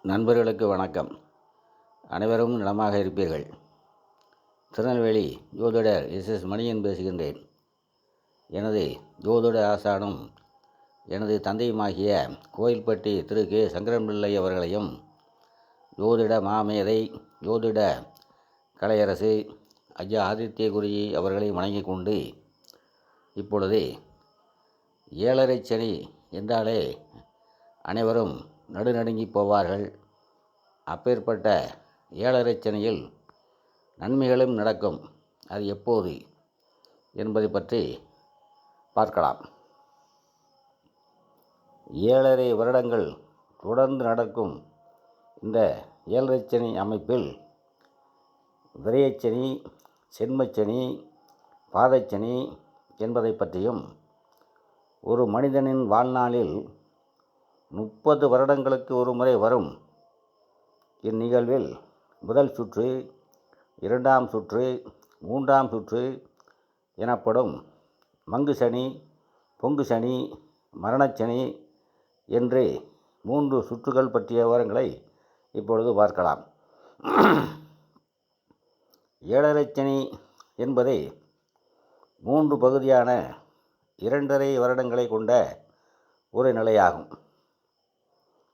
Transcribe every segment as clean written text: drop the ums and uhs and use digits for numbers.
நண்பர்களுக்கு வணக்கம். அனைவரும் நலமாக இருப்பீர்கள். திருநெல்வேலி ஜோதிடர் எஸ் மணியன் பேசுகின்றேன். எனது ஜோதிட ஆசானும் எனது தந்தையுமாகிய கோயில்பட்டி திரு கே சங்கரன்பிள்ளை அவர்களையும் ஜோதிட மாமேதை ஜோதிட கலையரசு ஐயா ஆதித்ய குருஜி அவர்களை வணங்கிக் கொண்டு இப்பொழுது 7.5 சனி என்றாலே அனைவரும் நடுநடுங்கி போவார்கள். அப்பேற்பட்ட 7.5 சனியில் நன்மைகளும் நடக்கும். அது எப்போது என்பதை பற்றி பார்க்கலாம். 7.5 வருடங்கள் தொடர்ந்து நடக்கும் இந்த 7.5 சனி அமைப்பில் விரயச்சனி, சென்மச்சனி, பாதச்சனி என்பதை பற்றியும், ஒரு மனிதனின் வாழ்நாளில் 30 வருடங்களுக்கு ஒரு முறை வரும் இந்நிகழ்வில் முதல் சுற்று, 2ஆம் சுற்று, 3ஆம் சுற்று எனப்படும் மங்கு சனி, பொங்கு சனி, மரணச்சனி என்று 3 சுற்றுகள் பற்றிய விவரங்களை இப்பொழுது பார்க்கலாம். 7.5 சனி என்பது 3 பகுதியான 2.5 வருடங்களை கொண்ட ஒரு நிலையாகும்.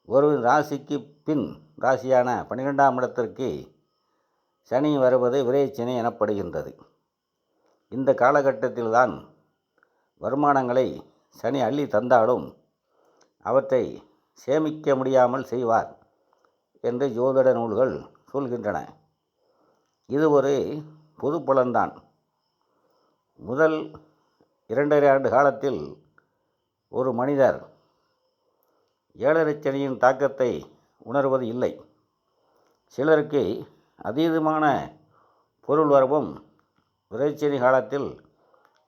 ஒரு ராசிக்கு பின் ராசியான 12ஆம் இடத்திற்கு சனி வருவது விரயச்சனி எனப்படுகின்றது. இந்த காலகட்டத்தில்தான் வருமானங்களை சனி அள்ளி தந்தாலும் அவற்றை சேமிக்க முடியாமல் செய்வார் என்று ஜோதிட நூல்கள் சொல்கின்றன. இது ஒரு பொது பலன்தான். முதல் 2.5 ஆண்டு காலத்தில் ஒரு மனிதர் 7.5 சனியின் தாக்கத்தை உணர்வது இல்லை. சிலருக்கு அதீதமான பொருள் வரவும் விரயச்சனி காலத்தில்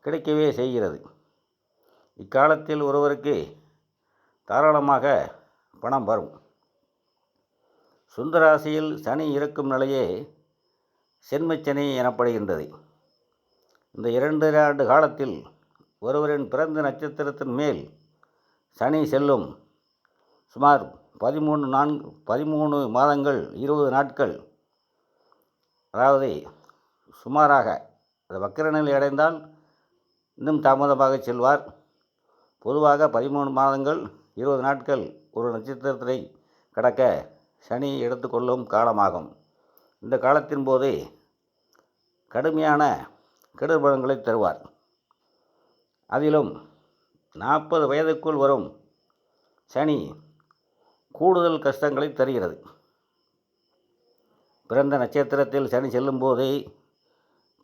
கிடைக்கவே செய்கிறது. இக்காலத்தில் ஒருவருக்கு தாராளமாக பணம் வரும். சொந்த ராசியில் சனி இருக்கும் நிலையே சென்மச்சனி எனப்படுகின்றது. இந்த 2.5 ஆண்டு காலத்தில் ஒருவரின் பிறந்த நட்சத்திரத்தின் மேல் சனி செல்லும். சுமார் 13 மாதங்கள் 20 நாட்கள், அதாவது சுமாராக வக்கிரநிலை அடைந்தால் இன்னும் தாமதமாக செல்வார். பொதுவாக 13 மாதங்கள் 20 நாட்கள் ஒரு நட்சத்திரத்தை கடக்க சனி எடுத்துக்கொள்ளும் காலமாகும். இந்த காலத்தின் போது கடுமையான கெடுபலன்களை தருவார். அதிலும் 40 வயதுக்குள் வரும் சனி கூடுதல் கஷ்டங்களை தருகிறது. பிறந்த நட்சத்திரத்தில் சனி செல்லும்போது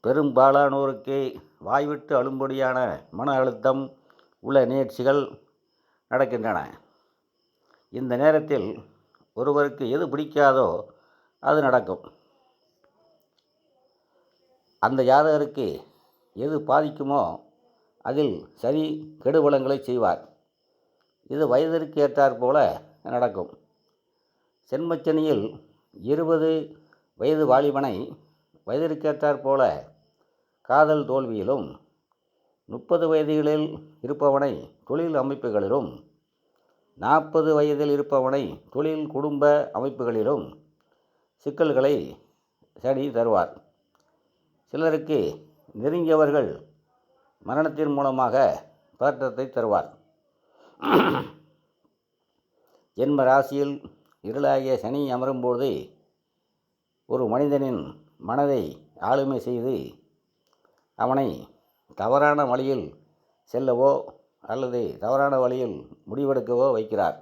பெரும்பாலானோருக்கு வாய்விட்டு அழும்படியான மன அழுத்தம் உள்ள நிகழ்ச்சிகள் நடக்கின்றன. இந்த நேரத்தில் ஒருவருக்கு எது பிடிக்காதோ அது நடக்கும். அந்த ஜாதகருக்கு எது பாதிக்குமோ அதில் சனி கெடுபலங்களை செய்வார். இது வயதிற்கு ஏற்றாற்போல நடக்கும். சென்மச்சனியில் 20 வயது வாலிபனை வயதிற்கேற்றாற்போல காதல் தோல்வியிலும், 30 வயதுகளில் இருப்பவனை தொழில் அமைப்புகளிலும், 40 வயதில் இருப்பவனை தொழில் குடும்ப அமைப்புகளிலும் சிக்கல்களை சனி தருவார். சிலருக்கு நெருங்கியவர்கள் மரணத்தின் மூலமாக பதற்றத்தை தருவார். ஜென்ம ராசியில் இருளாகிய சனி அமரும்போது ஒரு மனிதனின் மனதை ஆளுமை செய்து அவனை தவறான வழியில் செல்லவோ அல்லது தவறான வழியில் முடிவெடுக்கவோ வைக்கிறார்.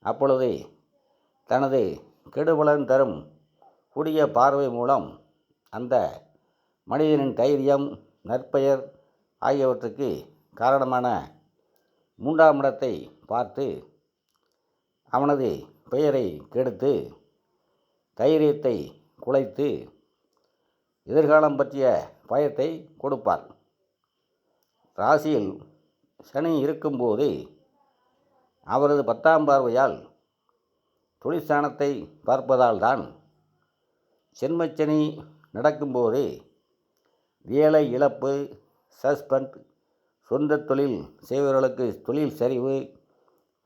அப்பொழுது தனது கெடுபலன் தரும் கூடிய பார்வை மூலம் அந்த மனிதனின் தைரியம், நற்பெயர் ஆகியவற்றுக்கு காரணமான 3ஆம் இடத்தை பார்த்து அவனது பெயரை கெடுத்து தைரியத்தை குலைத்து எதிர்காலம் பற்றிய பயத்தை கொடுப்பார். ராசியில் சனி இருக்கும்போது அவரது 10ஆம் பார்வையால் தொழிற்சானத்தை பார்ப்பதால் தான் சென்மச்சனி நடக்கும்போது வேலை இழப்பு, சஸ்பெண்ட், சொந்த தொழில் செய்பவர்களுக்கு தொழில் சரிவு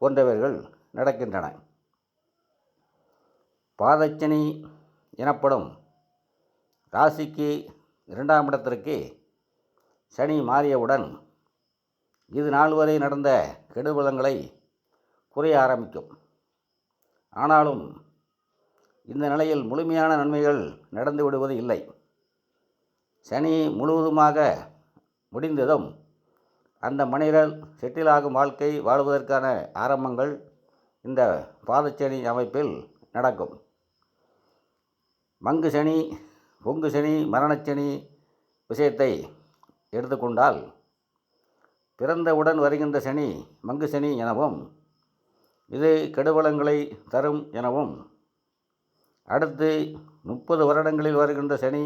போன்றவைகள் நடக்கின்றன. பாதச்சனி எனப்படும் ராசிக்கு 2ஆம் இடத்திற்கு சனி மாறியவுடன் இது நாள் வரை நடந்த கெடுபலங்களை குறைய ஆரம்பிக்கும். ஆனாலும் இந்த நிலையில் முழுமையான நன்மைகள் நடந்து விடுவது இல்லை. சனி முழுவதுமாக முடிந்ததும் அந்த மனிதர் செட்டிலாகும் வாழ்க்கை வாழ்வதற்கான ஆரம்பங்கள் இந்த பாதச்சனி அமைப்பில் நடக்கும். மங்கு சனி, பொங்கு சனி, மரணச்சனி விஷயத்தை எடுத்துக்கொண்டால், பிறந்தவுடன் வருகின்ற சனி மங்கு சனி எனவும், இது கெடுபலங்களை தரும் எனவும், அடுத்து 30 வருடங்களில் வருகின்ற சனி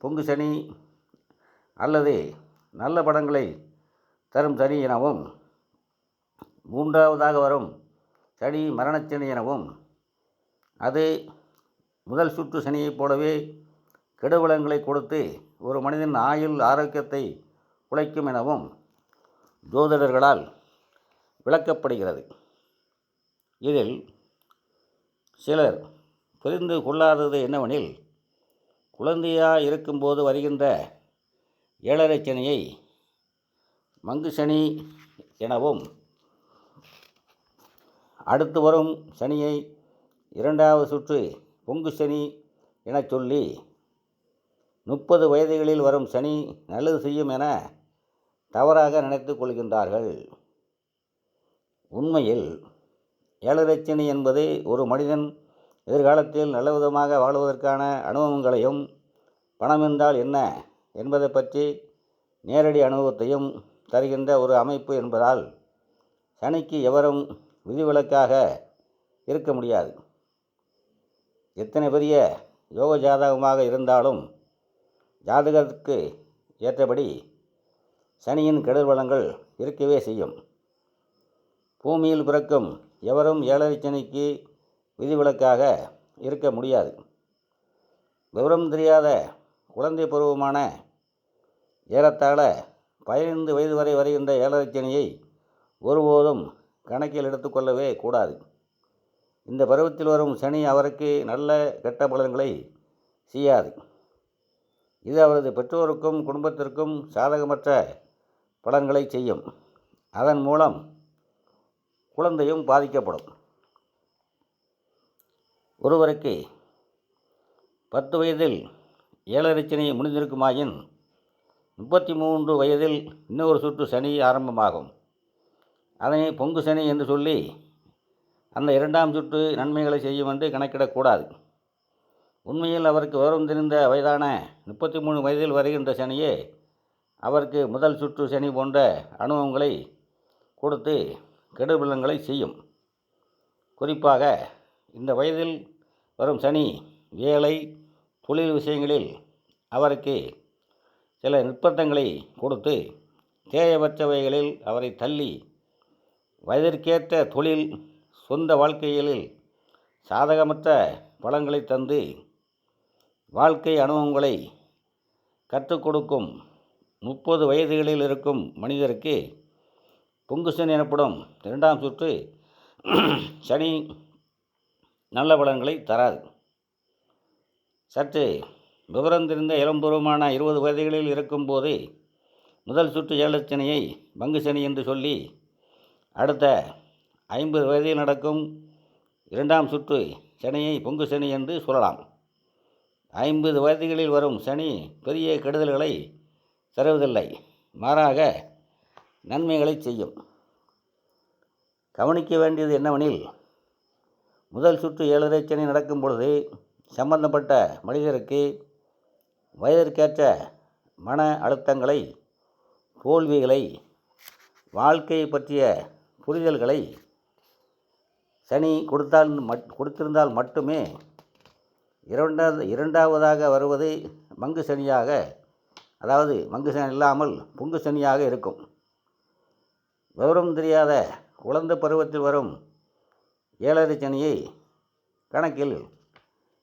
பொங்கு சனி அல்லது நல்ல பலன்களை தரும் சனி எனவும், 3ஆவதாக வரும் சனி மரணச்சனி எனவும், அது முதல் சுற்று சனியைப் போலவே கெடுபலன்களை கொடுத்து ஒரு மனிதன் ஆயுள் ஆரோக்கியத்தை குலைக்கும் எனவும் ஜோதிடர்களால் விளக்கப்படுகிறது. இதில் சிலர் புரிந்து கொள்ளாதது என்னவெனில், குழந்தையாக இருக்கும்போது வருகின்ற 7.5 சனியை மங்கு சனி எனவும், அடுத்து வரும் சனியை 2வது சுற்று பொங்கு சனி எனச் சொல்லி 30 வயதுகளில் வரும் சனி நல்லது செய்யும் என தவறாக நினைத்து கொள்கின்றார்கள். உண்மையில் 7.5 சனி என்பது ஒரு மனிதன் எதிர்காலத்தில் நல்லவிதமாக வாழ்வதற்கான அனுபவங்களையும், பணம் என்றால் என்ன என்பதை பற்றி நேரடி அனுபவத்தையும் தருகின்ற ஒரு அமைப்பு என்பதால் சனிக்கு எவரும் விதிவிலக்காக இருக்க முடியாது. எத்தனை பெரிய யோக ஜாதகமாக இருந்தாலும் ஜாதகத்துக்கு ஏற்றபடி சனியின் கெடுபலன்கள் இருக்கவே செய்யும். பூமியில் பிறக்கும் எவரும் 7.5 சனிக்கு விதிவிலக்காக இருக்க முடியாது. விவரம் தெரியாத குழந்தை பருவமான ஏறத்தாழ 15 வயது வரை வருகின்ற 7.5 சனியை ஒருபோதும் கணக்கில் எடுத்துக்கொள்ளவே கூடாது. இந்த பருவத்தில் வரும் சனி அவருக்கு நல்ல கெட்ட பலன்களை செய்யாது. இது அவரது பெற்றோருக்கும் குடும்பத்திற்கும் சாதகமற்ற பலன்களை செய்யும். அதன் மூலம் குழந்தையும் பாதிக்கப்படும். ஒருவருக்கு 10 வயதில் 7.5 சனி முடிந்திருக்குமாயின் 33 வயதில் இன்னொரு சுற்று சனி ஆரம்பமாகும். அதனை பொங்கு சனி என்று சொல்லி அந்த 2ஆம் சுற்று நன்மைகளை செய்யும் என்று கணக்கிடக்கூடாது. உண்மையில் அவருக்கு விவரம் தெரிந்த வயதான 33 வயதில் வருகின்ற சனியே அவருக்கு முதல் சுற்று சனி போன்ற அனுபவங்களை கொடுத்து கெடுபலன்களை செய்யும். குறிப்பாக இந்த வயதில் வரும் சனி வேலை, தொழில் விஷயங்களில் அவருக்கு சில நிர்பந்தங்களை கொடுத்து தேவையற்றவைகளில் அவரை தள்ளி வயதிற்கேற்ற தொழில், சொந்த வாழ்க்கைகளில் சாதகமற்ற பலன்களை தந்து வாழ்க்கை அனுபவங்களை கற்றுக் கொடுக்கும். 30 வயதுகளில் இருக்கும் மனிதருக்கு பொங்கு சனி எனப்படும் 2ஆம் சுற்று சனி நல்ல பலன்களை தராது. சற்று விவரம் தெரிந்த இளம்பருவமான 20 வயதுகளில் இருக்கும்போது முதல் சுற்று 7.5 சனியை பங்கு சனி என்று சொல்லி, அடுத்த 50 வயதில் நடக்கும் 2ஆம் சுற்று சனியை பொங்கு சனி என்று சொல்லலாம். 50 வயதுகளில் வரும் சனி பெரிய கெடுதல்களை தருவதில்லை, மாறாக நன்மைகளை செய்யும். கவனிக்க வேண்டியது என்னவெனில், முதல் சுற்று 7.5 சனி நடக்கும் பொழுது சம்பந்தப்பட்ட மனிதருக்கு வயதிற்கேற்ற மன அழுத்தங்களை, தோல்விகளை, வாழ்க்கையை பற்றிய புரிதல்களை சனி கொடுத்திருந்தால் மட்டுமே 2ஆவதாக வருவது மங்கு சனியாக, அதாவது மங்கு சனி இல்லாமல் பொங்கு சனியாக இருக்கும். விவரம் தெரியாத குழந்தை பருவத்தில் வரும் 7.5 சனியை கணக்கில்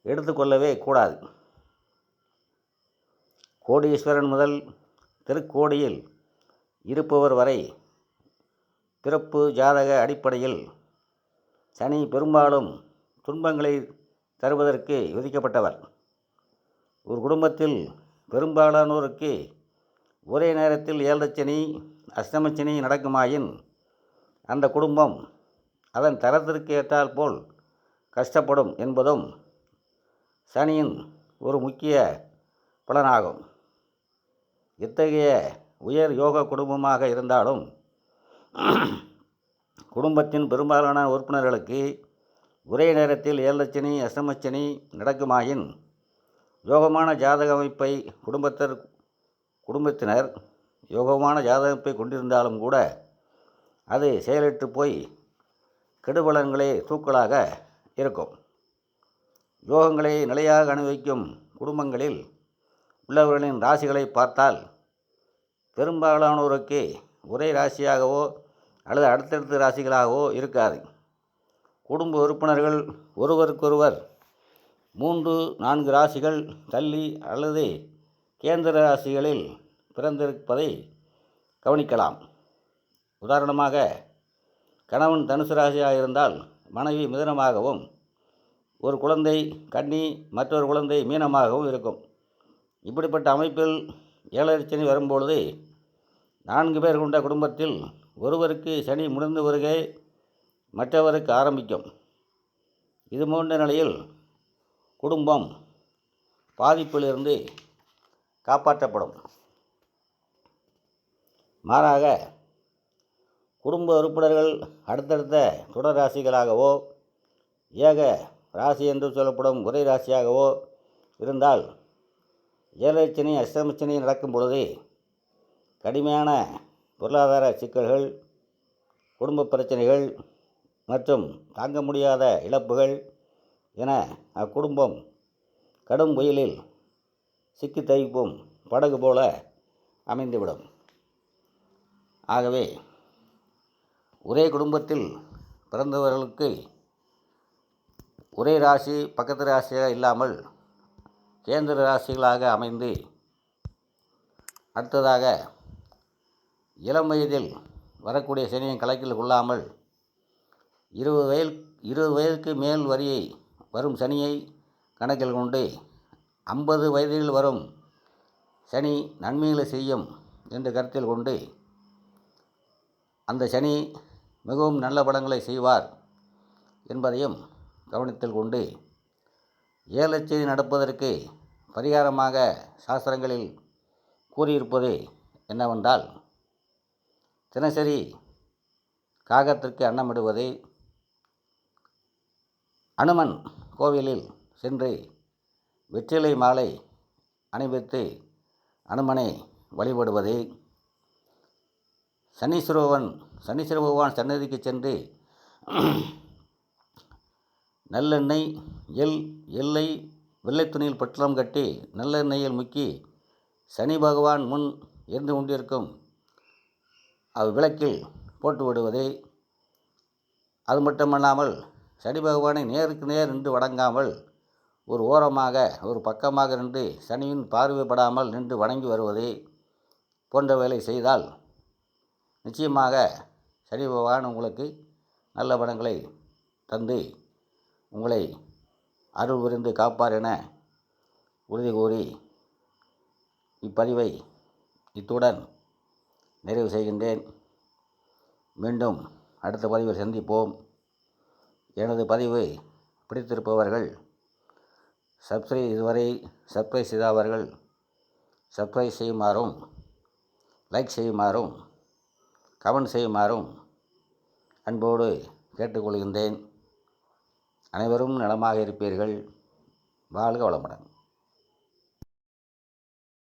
எடுத்துக்கொள்ளவே கூடாது. கோடீஸ்வரன் முதல் திருக்கோடியில் இருப்பவர் வரை பிறப்பு ஜாதக அடிப்படையில் சனி பெரும்பாலும் துன்பங்களை தருவதற்கு விதிக்கப்பட்டவர். ஒரு குடும்பத்தில் பெரும்பாலானோருக்கு ஒரே நேரத்தில் ஏழரைச்சனி அஷ்டமச்சனி நடக்குமாயின் அந்த குடும்பம் அதன் தரத்திற்கு ஏற்றால் போல் கஷ்டப்படும் என்பதும் சனியின் ஒரு முக்கிய பலனாகும். இத்தகைய உயர் யோக குடும்பமாக இருந்தாலும் குடும்பத்தின் பெரும்பாலான உறுப்பினர்களுக்கு ஒரே நேரத்தில் ஏழரைச்சனி அஷ்டமச்சனி நடக்குமாயின் யோகமான ஜாதக அமைப்பை குடும்பத்தினர் யோகமான ஜாதக அமைப்பை கொண்டிருந்தாலும் கூட அது செயலற்று போய் கெடுபலன்களே தூக்கலாக இருக்கும். யோகங்களை நிலையாக அனுபவிக்கும் குடும்பங்களில் உள்ளவர்களின் ராசிகளை பார்த்தால் பெரும்பாலானோருக்கு ஒரே ராசியாகவோ அல்லது அடுத்தடுத்த ராசிகளாகவோ இருக்காது. குடும்ப உறுப்பினர்கள் ஒருவருக்கொருவர் 3-4 ராசிகள் தள்ளி அல்லது கேந்திர ராசிகளில் பிறந்திருப்பதை கவனிக்கலாம். உதாரணமாக, கணவன் தனுசு ராசியாக இருந்தால் மனைவி மிதுனமாகவும், ஒரு குழந்தை கன்னி, மற்றொரு குழந்தை மீனமாகவும் இருக்கும். இப்படிப்பட்ட அமைப்பில் ஏழரைச்சனி வரும்பொழுது 4 பேர் கொண்ட குடும்பத்தில் ஒருவருக்கு சனி முடிந்து வருகை மற்றவருக்கு ஆரம்பிக்கும். இது போன்ற நிலையில் குடும்பம் பாதிப்பிலிருந்து காப்பாற்றப்படும். மாறாக குடும்ப உறுப்பினர்கள் அடுத்தடுத்த தொடர் ராசிகளாகவோ ஏக ராசி என்று சொல்லப்படும் ஒரே ராசியாகவோ இருந்தால் ஏழரைச்சனி அஷ்டமச்சனி நடக்கும் பொழுது கடுமையான பொருளாதார சிக்கல்கள், குடும்ப பிரச்சனைகள் மற்றும் தாங்க முடியாத இழப்புகள் என அக்குடும்பம் கடும் புயலில் சிக்கி தவிக்கும் படகு போல அமைந்துவிடும். ஆகவே ஒரே குடும்பத்தில் பிறந்தவர்களுக்கு ஒரே ராசி பக்கத்து ராசியாக இல்லாமல் கேந்திர ராசிகளாக அமைந்து, அடுத்ததாக இளம் வயதில் வரக்கூடிய சனியின் கணக்கில் கொள்ளாமல் 20 வயதுக்கு மேல் வரும் சனியை கணக்கில் கொண்டு 50 வயதில் வரும் சனி நன்மைகளை செய்யும் என்று கருத்தில் கொண்டு அந்த சனி மிகவும் நல்ல பலன்களை செய்வார் என்பதையும் கவனத்தில் கொண்டு ஏழரைச்சனி நடப்பதற்கு பரிகாரமாக சாஸ்திரங்களில் கூறியிருப்பது என்னவென்றால், தினசரி காகத்திற்கு அன்னமிடுவது, அனுமன் கோவிலில் சென்று வெற்றிலை மாலை அணிவித்து அனுமனை வழிபடுவது, சனீஸ்வர பகவான் சன்னதிக்கு சென்று நல்லெண்ணெய், எள்ளை வெள்ளை துணியில் பொட்டலம் கட்டி நல்லெண்ணெயில் முக்கி சனி பகவான் முன் இருந்து கொண்டிருக்கும் விளக்கில் போட்டு விடுவது. அது மட்டுமல்லாமல் சனி பகவானை நேருக்கு நேர் நின்று வணங்காமல் ஒரு ஓரமாக ஒரு பக்கமாக நின்று சனியின் பார்வைப்படாமல் நின்று வணங்கி வருவது போன்ற வேலை செய்தால் நிச்சயமாக சனி பகவான் உங்களுக்கு நல்ல பலன்களை தந்து உங்களை அருள் புரிந்து காப்பார் என உறுதி கூறி இப்பதிவை இத்துடன் நிறைவு செய்கின்றேன். மீண்டும் அடுத்த பதிவில் சந்திப்போம். எனது பதிவு பிடித்திருப்பவர்கள் இதுவரை சப்ஸ்கிரைப் செய்தவர்கள் சப்ஸ்கிரைப் செய்யுமாறும், லைக் செய்யுமாறும், கமெண்ட் செய்யுமாறும் அன்போடு கேட்டுக்கொள்கின்றேன். அனைவரும் நலமாக இருப்பீர்கள். வாழ்க வளமுடன்.